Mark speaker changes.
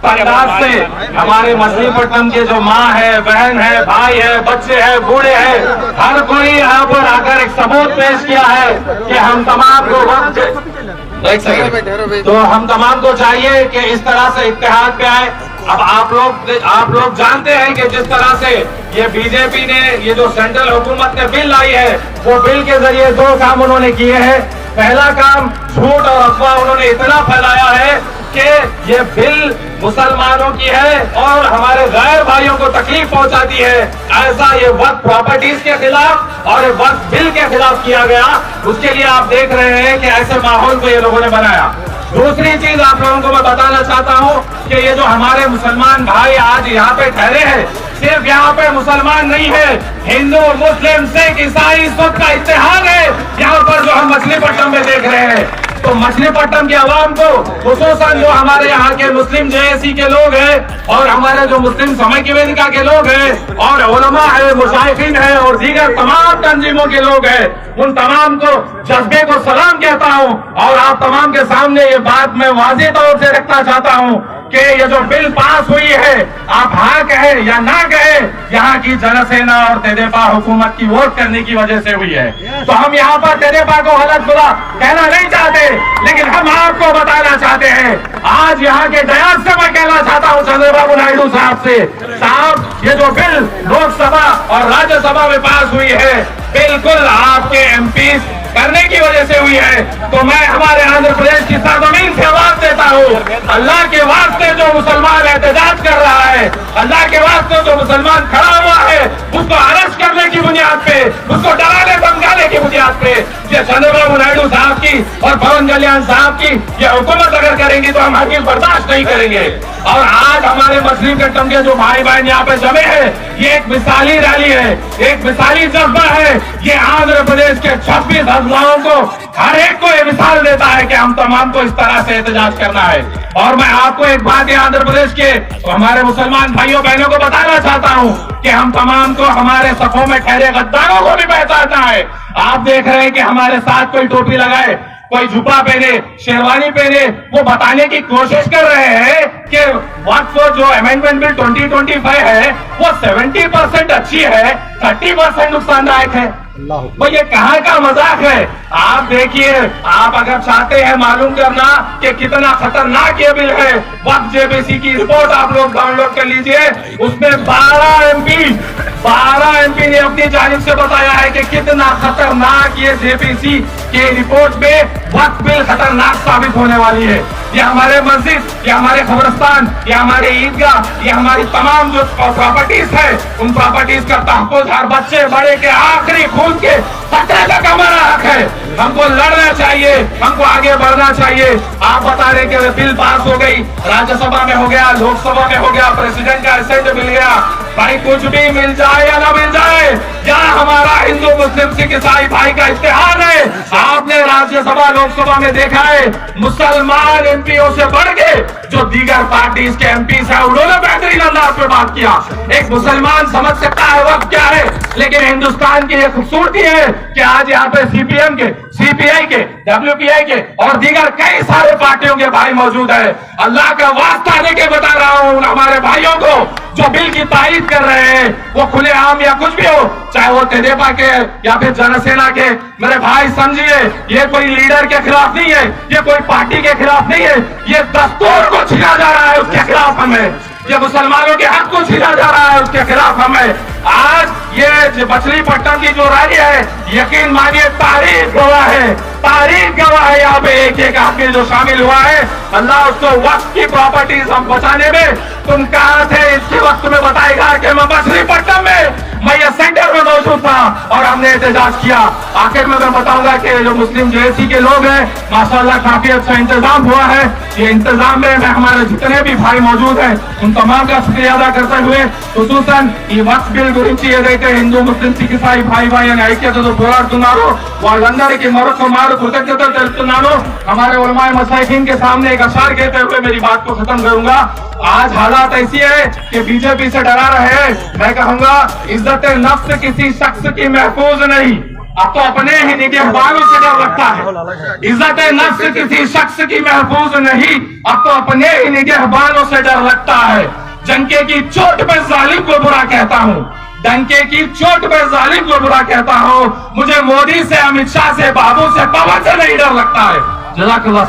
Speaker 1: अंदाज से हमारे मछलीपट्टनम के जो माँ है, बहन है, भाई है, बच्चे हैं, बूढ़े हैं, हर कोई यहाँ पर आकर एक सबूत पेश किया है कि हम तमाम को एक सेकंड, तो हम तमाम को चाहिए कि इस तरह से इत्तेहाद पे आए। अब आप लोग जानते हैं कि जिस तरह से ये बीजेपी ने ये जो सेंट्रल हुकूमत ने बिल लाई है, वो बिल के जरिए दो काम उन्होंने किए हैं। पहला काम, झूठ और अफवाह उन्होंने इतना फैलाया है कि ये बिल मुसलमानों की है और हमारे गैर भाइयों को तकलीफ पहुंचाती है, ऐसा ये वक्फ प्रॉपर्टीज के खिलाफ और वक्फ बिल के खिलाफ किया गया। उसके लिए आप देख रहे हैं कि ऐसे माहौल को ये लोगों ने बनाया। दूसरी चीज आप लोगों को मैं बताना चाहता हूं कि ये जो हमारे मुसलमान भाई आज यहाँ पे ठहरे हैं, सिर्फ यहाँ पे मुसलमान नहीं है, हिंदू, मुस्लिम, सिख, ईसाई सबका इत्तेहाद है यहाँ पर जो हम मछलीपट्टनम में देख रहे हैं। तो मछलीपट्टनम की आवाम को, खुसूसन जो हमारे यहाँ के मुस्लिम जेएसी के लोग हैं और हमारे जो मुस्लिम समय की वेदिका के लोग हैं और उलमा है, मुशाइखीन है और दीगर तमाम तंजीमों के लोग हैं, उन तमाम को जज्बे को सलाम कहता हूँ और आप तमाम के सामने ये बात मैं वाज़ेह तौर से रखना चाहता हूँ कि ये जो बिल पास हुई है, आप हाँ कहे या ना कहे, यहाँ की जनसेना और तेदेपा हुकूमत की वोट करने की वजह से हुई है। तो हम यहाँ पर तेदेपा को गलत बुरा कहना नहीं चाहते, लेकिन हम आपको बताना चाहते हैं, आज यहाँ के डयास से मैं कहना चाहता हूँ चंद्रबाबू नायडू साहब से, साहब ये जो बिल लोकसभा और राज्यसभा में पास हुई है, बिल्कुल आपके एमपी करने की वजह से हुई है। तो मैं हमारे आंध्र प्रदेश की सरजमीन से आवाज देता हूँ, अल्लाह के वास्ते जो मुसलमान एहतजाज कर रहा है, अल्लाह के वास्ते जो मुसलमान खड़ा हुआ है, उसको अरेस्ट करने की बुनियाद पे, उसको डराने धमकाने की बुनियाद पे ये चंद्रबाबू नायडू साहब की और पवन कल्याण साहब की ये हुकूमत अगर करेंगी तो हम हकीम बर्दाश्त नहीं करेंगे। और आज हमारे मछलीपट्टनम के जो भाई बहन यहाँ पे जमे हैं, ये एक मिसाली रैली है, एक मिसाली जज्बा है। ये आंध्र प्रदेश के 26 अजलाओं को हर एक को ये मिसाल देता है कि हम तमाम को इस तरह से एहतजाज करना है। और मैं आपको एक बात आंध्र प्रदेश के हमारे मुसलमान भाइयों बहनों को बताना चाहता हूँ कि हम तमाम को हमारे सफों में ठहरे गद्दारों को भी पहचानना है। आप देख रहे हैं कि हमारे साथ कोई टोपी लगाए, कोई जुब्बा पहने, शेरवानी पहने, वो बताने की कोशिश कर रहे हैं कि वक्फ जो अमेंडमेंट बिल 2025 है वो 70% अच्छी है, 30% नुकसानदायक है। वो ये कहाँ का मजाक है? आप देखिए, आप अगर चाहते हैं मालूम करना कि कितना खतरनाक ये बिल है, वक्फ जेबीसी की रिपोर्ट आप लोग डाउनलोड कर लीजिए। उसमें 12 एमपी ने अपनी जानिब से बताया है कि कितना खतरनाक ये जेबीसी के रिपोर्ट में वक्फ बिल खतरनाक साबित होने वाली है। ये हमारे मस्जिद, ये हमारे खबरस्तान, ये हमारे ईदगाह, ये हमारी तमाम जो प्रॉपर्टीज है, उन प्रॉपर्टीज का तहफ़्फ़ुज़ हर बच्चे बड़े के आखिरी खून के खतरे तक हमारा हक है। हमको लड़ना चाहिए, हमको आगे बढ़ना चाहिए। आप बता रहे कि बिल पास हो गई, राज्यसभा में हो गया, लोकसभा में हो गया, प्रेसिडेंट का एसेंट मिल गया। भाई कुछ भी मिल जाए या ना मिल जाए, यहाँ हमारा हिंदू, मुस्लिम, सिख, ईसाई भाई का इत्तेहाद है। आपने राज्यसभा लोकसभा में देखा है, मुसलमान एमपीओ से बढ़ के जो दीगर पार्टीज के एमपी है, उन्होंने बेहतरीन अंदाज पे बात किया। एक मुसलमान समझ सकता है वक्त क्या है, लेकिन हिंदुस्तान की ये खूबसूरती है कि आज यहाँ पे सीपीएम के, सीपीआई के, डब्ल्यूपीआई के और दीगर कई सारे पार्टियों के भाई मौजूद है। अल्लाह का वास्ता देके बता रहा हूँ हमारे भाइयों को जो बिल की तारीफ कर रहे हैं, वो खुलेआम या कुछ भी हो, चाहे वो तेदेपा के या फिर जनसेना के, मेरे भाई समझिए, ये कोई लीडर के खिलाफ नहीं है, ये कोई पार्टी के खिलाफ नहीं है, ये दस्तूर को छीना जा रहा है, उसके खिलाफ हमें, ये मुसलमानों के हक को छीना जा रहा है, उसके खिलाफ हमें। आज ये मछलीपट्टनम की जो रैली है, यकीन मानिए तारीख गवाह है, तारीख गवाह है। यहाँ पे एक एक आदमी जो शामिल हुआ है, अल्लाह उसको वक्त की प्रॉपर्टीज हम बचाने में, तुम कहाँ थे इसके वक्त में बताएगा कि मैं मछलीपट्टनम में, मैं ये सेंटर में मौजूद था और हमने एहतजाज किया। आखिर में मैं बताऊंगा कि जो मुस्लिम जेएसी के लोग हैं, माशाल्लाह काफी अच्छा इंतजाम हुआ है। ये इंतजाम में हमारे जितने भी भाई मौजूद हैं, उन तमाम का शुक्रिया अदा करते हुए, खुसूसन ఈ వక్ఫ్ బిల్ గురించి ఏదైతే హిందూ ముస్లిం సిక్ ఇసాయి భాई भाई అని ఐక్యతతో పోరాడుతున్నారో వాళ్ళందరికీ మరొక మారు కృతజ్ఞతలు తెలుపుతున్నాను। हमारे उलमाए मसाइखीन के सामने एक अशार कहते हुए मेरी बात को खत्म करूंगा। आज हालात ऐसी है कि बीजेपी से डरा रहे हैं। मैं कहूंगा इज्जत नफ्स किसी शख्स की महफूज नहीं, अब तो अपने ही निगहबानों से डर लगता है। इज्जत नफ्स किसी शख्स की महफूज नहीं, अब तो अपने ही निगहबानों से डर लगता है। डंके की चोट पर जालिम को बुरा कहता हूँ, डंके की चोट पर जालिम को बुरा कहता हूँ। मुझे मोदी से, अमित शाह से, बाबू से, पवन से नहीं डर लगता है। जज़ाकल्लाह।